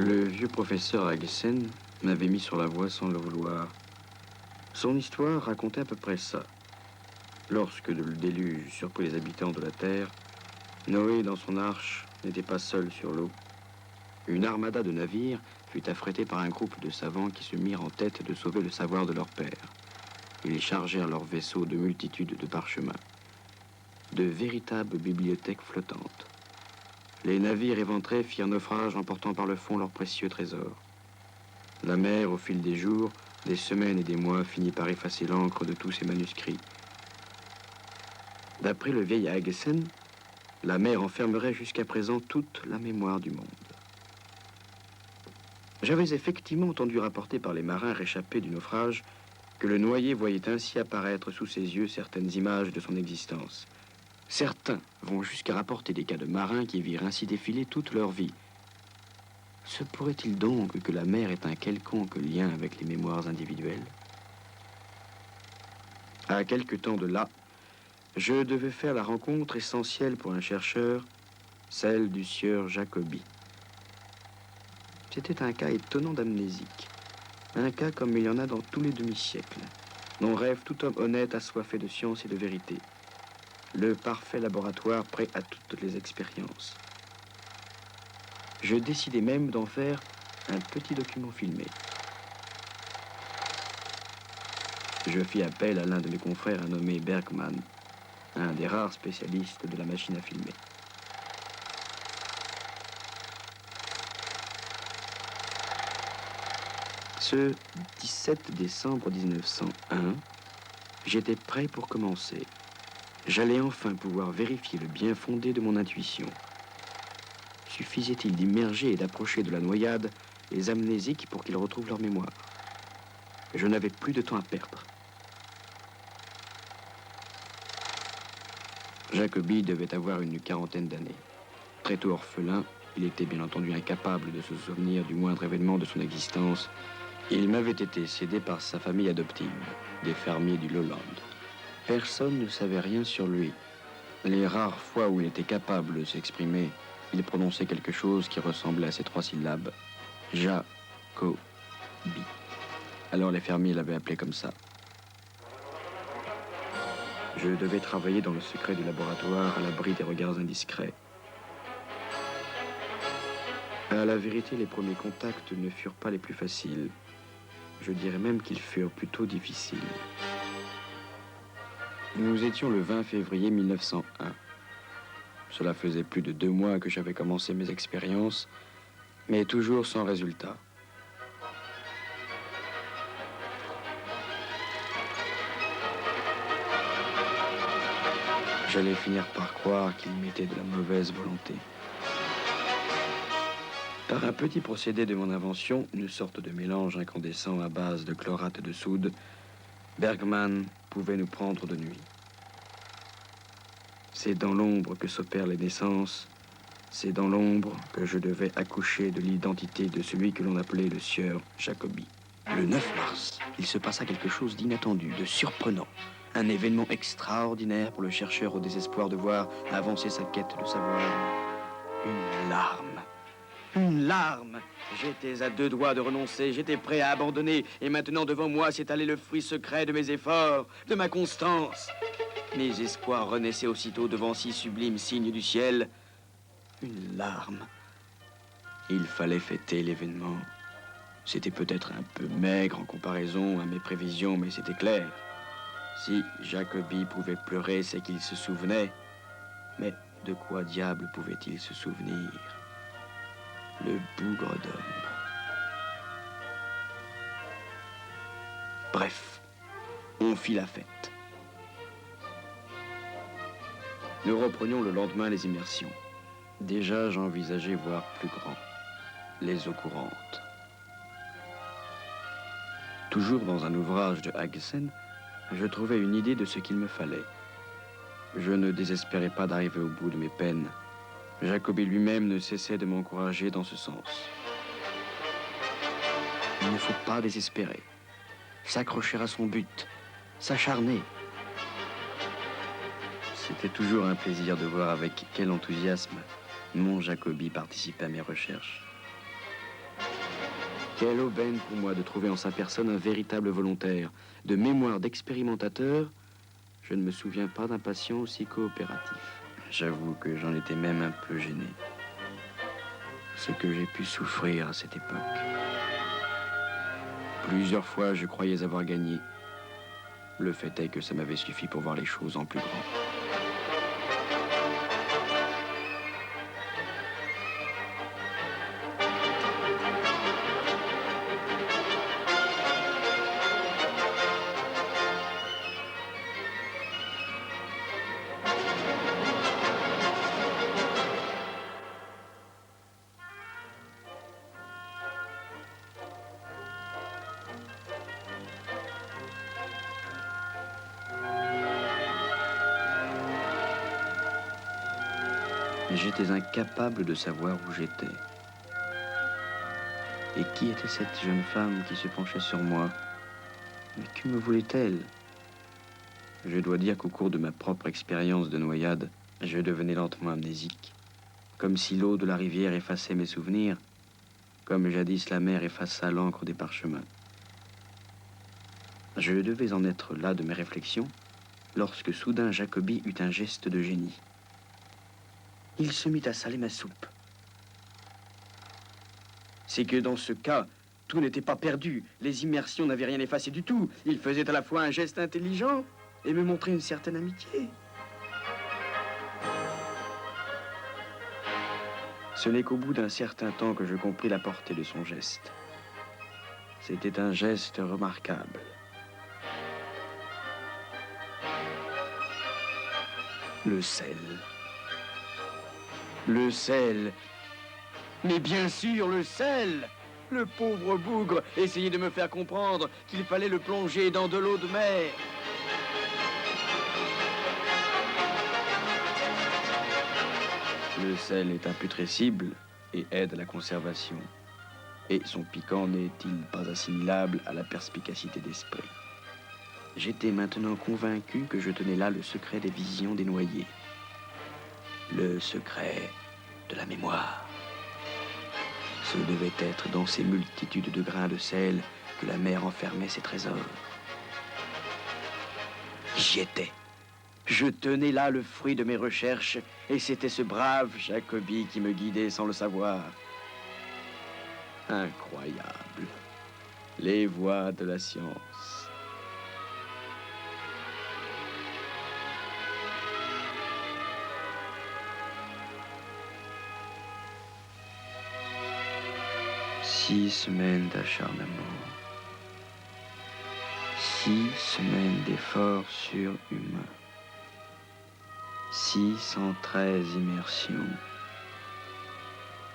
Le vieux professeur Agesen m'avait mis sur la voie sans le vouloir. Son histoire racontait à peu près ça. Lorsque le déluge surprit les habitants de la terre, Noé, dans son arche, n'était pas seul sur l'eau. Une armada de navires fut affrétée par un groupe de savants qui se mirent en tête de sauver le savoir de leur père. Ils chargèrent leurs vaisseaux de multitudes de parchemins, de véritables bibliothèques flottantes. Les navires éventrés firent naufrage, emportant par le fond leurs précieux trésors. La mer, au fil des jours, des semaines et des mois, finit par effacer l'encre de tous ces manuscrits. D'après le vieil Agesen, la mer enfermerait jusqu'à présent toute la mémoire du monde. J'avais effectivement entendu rapporter par les marins réchappés du naufrage que le noyé voyait ainsi apparaître sous ses yeux certaines images de son existence. Certains vont jusqu'à rapporter des cas de marins qui virent ainsi défiler toute leur vie. Se pourrait-il donc que la mer ait un quelconque lien avec les mémoires individuelles? À quelque temps de là, je devais faire la rencontre essentielle pour un chercheur, celle du sieur Jacobi. C'était un cas étonnant d'amnésique, un cas comme il y en a dans tous les demi-siècles, dont rêve tout homme honnête assoiffé de science et de vérité. Le parfait laboratoire prêt à toutes les expériences. Je décidai même d'en faire un petit document filmé. Je fis appel à l'un de mes confrères, nommé Bergman, un des rares spécialistes de la machine à filmer. Ce 17 décembre 1901, j'étais prêt pour commencer. J'allais enfin pouvoir vérifier le bien fondé de mon intuition. Suffisait-il d'immerger et d'approcher de la noyade les amnésiques pour qu'ils retrouvent leur mémoire? Je n'avais plus de temps à perdre. Jacobi devait avoir une quarantaine d'années. Très tôt orphelin, il était bien entendu incapable de se souvenir du moindre événement de son existence. Il m'avait été cédé par sa famille adoptive, des fermiers du Lowland. Personne ne savait rien sur lui. Les rares fois où il était capable de s'exprimer, il prononçait quelque chose qui ressemblait à ces 3 syllabes. Jacobi. Alors les fermiers l'avaient appelé comme ça. Je devais travailler dans le secret du laboratoire, à l'abri des regards indiscrets. À la vérité, les premiers contacts ne furent pas les plus faciles. Je dirais même qu'ils furent plutôt difficiles. Nous étions le 20 février 1901. Cela faisait plus de 2 mois que j'avais commencé mes expériences, mais toujours sans résultat. J'allais finir par croire qu'il m'était de la mauvaise volonté. Par un petit procédé de mon invention, une sorte de mélange incandescent à base de chlorate de soude, Bergman pouvait nous prendre de nuit. C'est dans l'ombre que s'opèrent les naissances. C'est dans l'ombre que je devais accoucher de l'identité de celui que l'on appelait le sieur Jacobi. Le 9 mars, il se passa quelque chose d'inattendu, de surprenant. Un événement extraordinaire pour le chercheur au désespoir de voir avancer sa quête de savoir. Une larme. Une larme. J'étais à 2 doigts de renoncer, j'étais prêt à abandonner. Et maintenant, devant moi, s'étalait le fruit secret de mes efforts, de ma constance. Mes espoirs renaissaient aussitôt devant si sublime signe du ciel. Une larme. Il fallait fêter l'événement. C'était peut-être un peu maigre en comparaison à mes prévisions, mais c'était clair. Si Jacobi pouvait pleurer, c'est qu'il se souvenait. Mais de quoi diable pouvait-il se souvenir? Le bougre d'homme. Bref, on fit la fête. Nous reprenions le lendemain les immersions. Déjà, j'envisageais voir plus grand, les eaux courantes. Toujours dans un ouvrage de Agesen, je trouvais une idée de ce qu'il me fallait. Je ne désespérais pas d'arriver au bout de mes peines. Jacobi lui-même ne cessait de m'encourager dans ce sens. Il ne faut pas désespérer, s'accrocher à son but, s'acharner. C'était toujours un plaisir de voir avec quel enthousiasme mon Jacobi participait à mes recherches. Quelle aubaine pour moi de trouver en sa personne un véritable volontaire. De mémoire d'expérimentateur, je ne me souviens pas d'un patient aussi coopératif. J'avoue que j'en étais même un peu gêné. Ce que j'ai pu souffrir à cette époque. Plusieurs fois, je croyais avoir gagné. Le fait est que ça m'avait suffi pour voir les choses en plus grand. J'étais incapable de savoir où j'étais. Et qui était cette jeune femme qui se penchait sur moi? Mais que me voulait-elle? Je dois dire qu'au cours de ma propre expérience de noyade, je devenais lentement amnésique. Comme si l'eau de la rivière effaçait mes souvenirs, comme jadis la mer effaça l'encre des parchemins. Je devais en être là de mes réflexions, lorsque soudain Jacobi eut un geste de génie. Il se mit à saler ma soupe. C'est que dans ce cas, tout n'était pas perdu. Les immersions n'avaient rien effacé du tout. Il faisait à la fois un geste intelligent et me montrait une certaine amitié. Ce n'est qu'au bout d'un certain temps que je compris la portée de son geste. C'était un geste remarquable. Le sel. Le sel. Mais bien sûr, le sel! Le pauvre bougre essayait de me faire comprendre qu'il fallait le plonger dans de l'eau de mer. Le sel est imputrescible et aide à la conservation. Et son piquant n'est-il pas assimilable à la perspicacité d'esprit? J'étais maintenant convaincu que je tenais là le secret des visions des noyés. Le secret de la mémoire. Ce devait être dans ces multitudes de grains de sel que la mer enfermait ses trésors. J'y étais. Je tenais là le fruit de mes recherches, et c'était ce brave Jacobi qui me guidait sans le savoir. Incroyable. Les voies de la science. Six semaines d'acharnement. 6 semaines d'efforts surhumains. 613 immersions.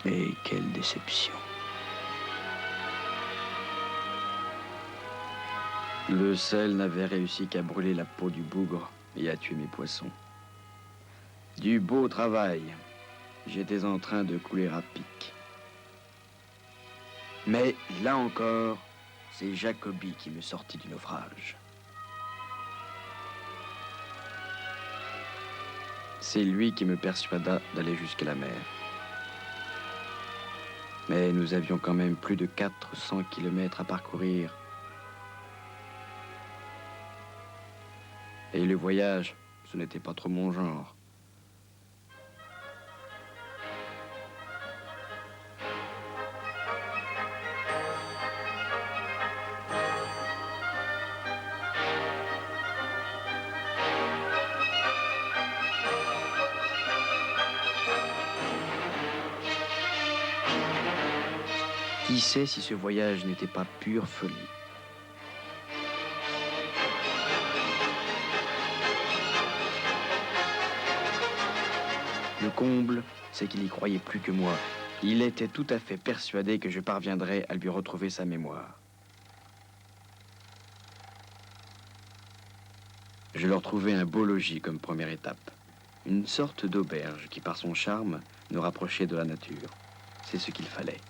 Et quelle déception. Le sel n'avait réussi qu'à brûler la peau du bougre et à tuer mes poissons. Du beau travail. J'étais en train de couler à pic. Mais là encore, c'est Jacobi qui me sortit du naufrage. C'est lui qui me persuada d'aller jusqu'à la mer. Mais nous avions quand même plus de 400 kilomètres à parcourir. Et le voyage, ce n'était pas trop mon genre. Qui sait si ce voyage n'était pas pure folie? Le comble, c'est qu'il y croyait plus que moi. Il était tout à fait persuadé que je parviendrais à lui retrouver sa mémoire. Je leur trouvai un beau logis comme première étape. Une sorte d'auberge qui, par son charme, nous rapprochait de la nature. C'est ce qu'il fallait.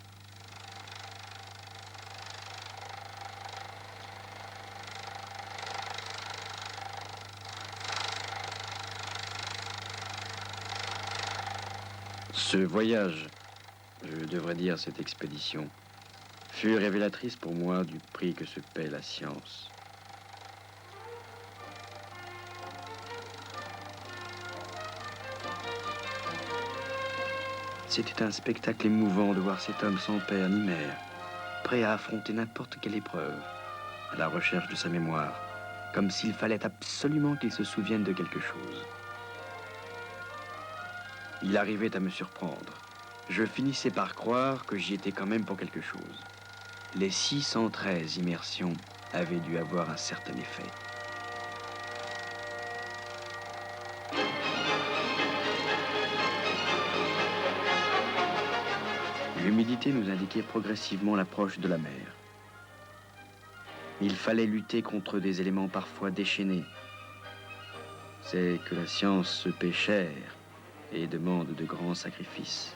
Ce voyage, je devrais dire cette expédition, fut révélatrice pour moi du prix que se paie la science. C'était un spectacle émouvant de voir cet homme sans père ni mère, prêt à affronter n'importe quelle épreuve, à la recherche de sa mémoire, comme s'il fallait absolument qu'il se souvienne de quelque chose. Il arrivait à me surprendre. Je finissais par croire que j'y étais quand même pour quelque chose. Les 613 immersions avaient dû avoir un certain effet. L'humidité nous indiquait progressivement l'approche de la mer. Il fallait lutter contre des éléments parfois déchaînés. C'est que la science se paie cher et demande de grands sacrifices.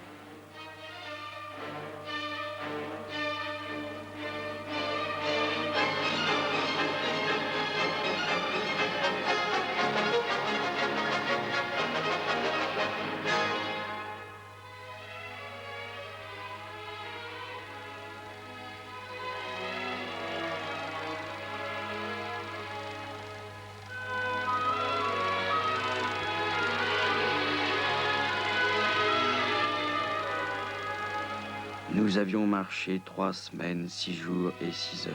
Nous avions marché 3 semaines, 6 jours et 6 heures.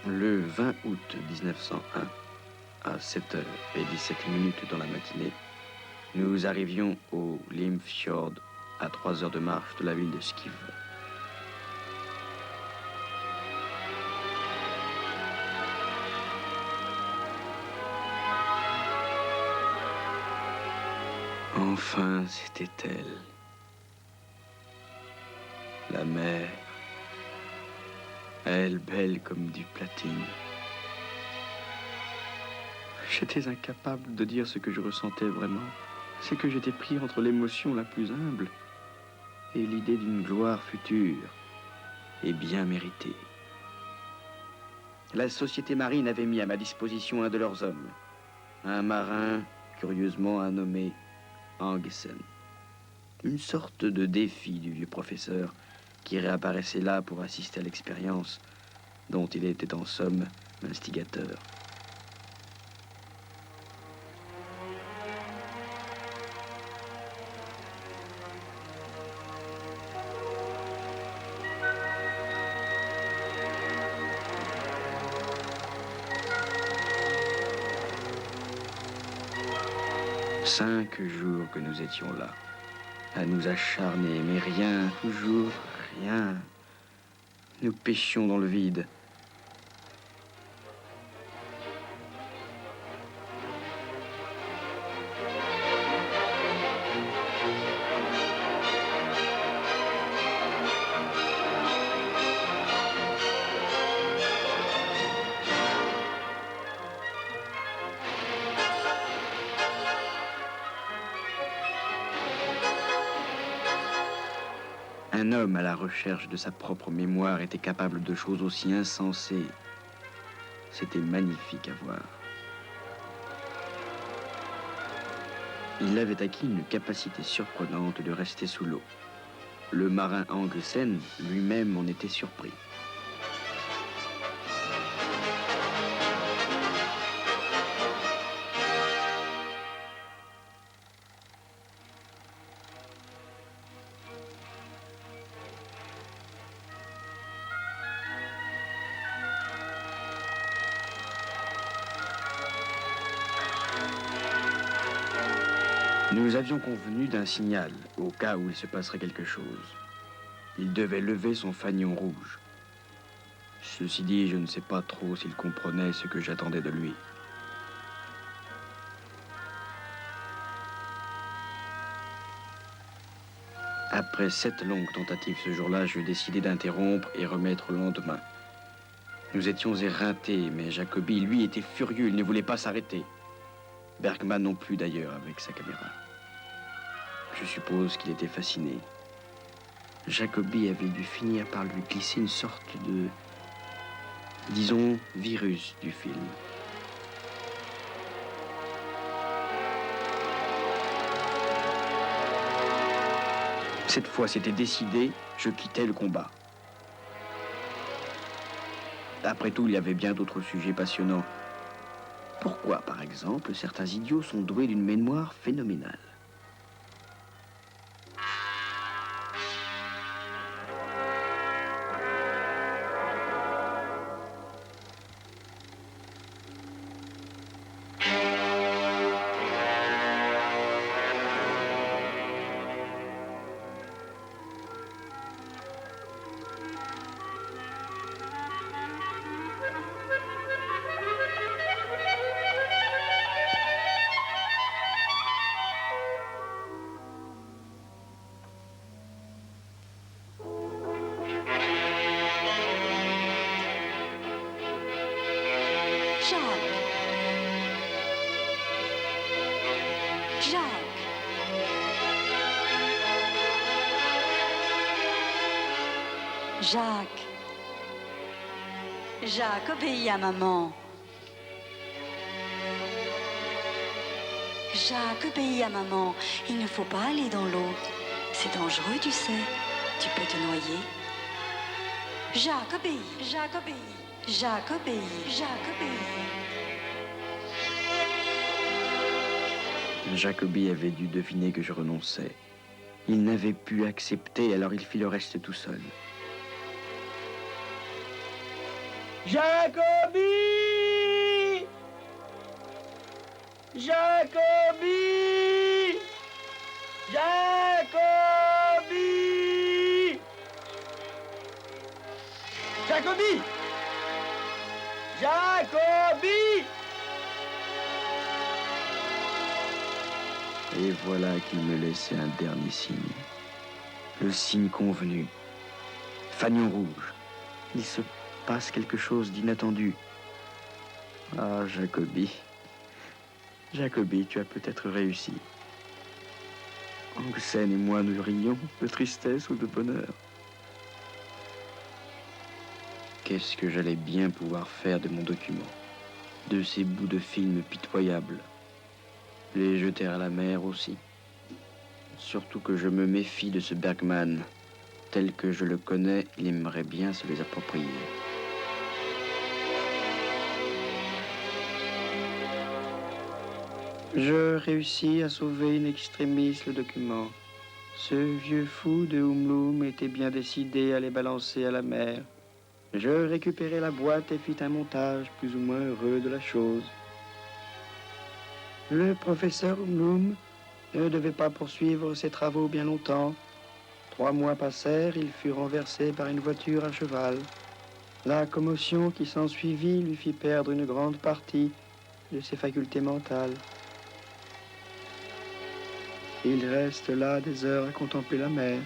Le 20 août 1901, à 7h17 dans la matinée, nous arrivions au Limfjord, à 3 heures de marche de la ville de Skive. Enfin, c'était elle. La mer, elle belle comme du platine. J'étais incapable de dire ce que je ressentais vraiment. C'est que j'étais pris entre l'émotion la plus humble et l'idée d'une gloire future et bien méritée. La société marine avait mis à ma disposition un de leurs hommes, un marin curieusement nommé Angesen. Une sorte de défi du vieux professeur qui réapparaissait là pour assister à l'expérience dont il était en somme l'instigateur. Cinq jours que nous étions là, à nous acharner, mais rien, toujours rien. Nous pêchions dans le vide. Un homme à la recherche de sa propre mémoire était capable de choses aussi insensées. C'était magnifique à voir. Il avait acquis une capacité surprenante de rester sous l'eau. Le marin Angesen lui-même en était surpris. Nous avions convenu d'un signal, au cas où il se passerait quelque chose. Il devait lever son fanion rouge. Ceci dit, je ne sais pas trop s'il comprenait ce que j'attendais de lui. Après 7 longues tentatives ce jour-là, je décidai d'interrompre et remettre le lendemain. Nous étions éreintés, mais Jacobi, lui, était furieux, il ne voulait pas s'arrêter. Bergman non plus, d'ailleurs, avec sa caméra. Je suppose qu'il était fasciné. Jacobi avait dû finir par lui glisser une sorte de, disons, virus du film. Cette fois, c'était décidé, je quittais le combat. Après tout, il y avait bien d'autres sujets passionnants. Pourquoi, par exemple, certains idiots sont doués d'une mémoire phénoménale? Jacques. Jacques, obéis à maman. Jacques, obéis à maman. Il ne faut pas aller dans l'eau. C'est dangereux, tu sais. Tu peux te noyer. Jacques, obéis. Jacques, obéis. Jacques, obéis. Jacques, obéis. Jacobi avait dû deviner que je renonçais. Il n'avait pu accepter, alors il fit le reste tout seul. Jacobi! Jacobi! Jacobi! Jacobi! Jacobi! Et voilà qu'il me laissait un dernier signe. Le signe convenu. Fanion rouge. Il se passe quelque chose d'inattendu. Ah, Jacobi. Jacobi, tu as peut-être réussi. Anxène et moi, nous rions de tristesse ou de bonheur. Qu'est-ce que j'allais bien pouvoir faire de mon document, de ces bouts de film pitoyables? Les jeter à la mer aussi. Surtout que je me méfie de ce Bergman. Tel que je le connais, il aimerait bien se les approprier. Je réussis à sauver in extremis le document. Ce vieux fou de Umlum était bien décidé à les balancer à la mer. Je récupérai la boîte et fis un montage plus ou moins heureux de la chose. Le professeur Umlum ne devait pas poursuivre ses travaux bien longtemps. 3 mois passèrent, il fut renversé par une voiture à cheval. La commotion qui s'ensuivit lui fit perdre une grande partie de ses facultés mentales. Il reste là des heures à contempler la mer.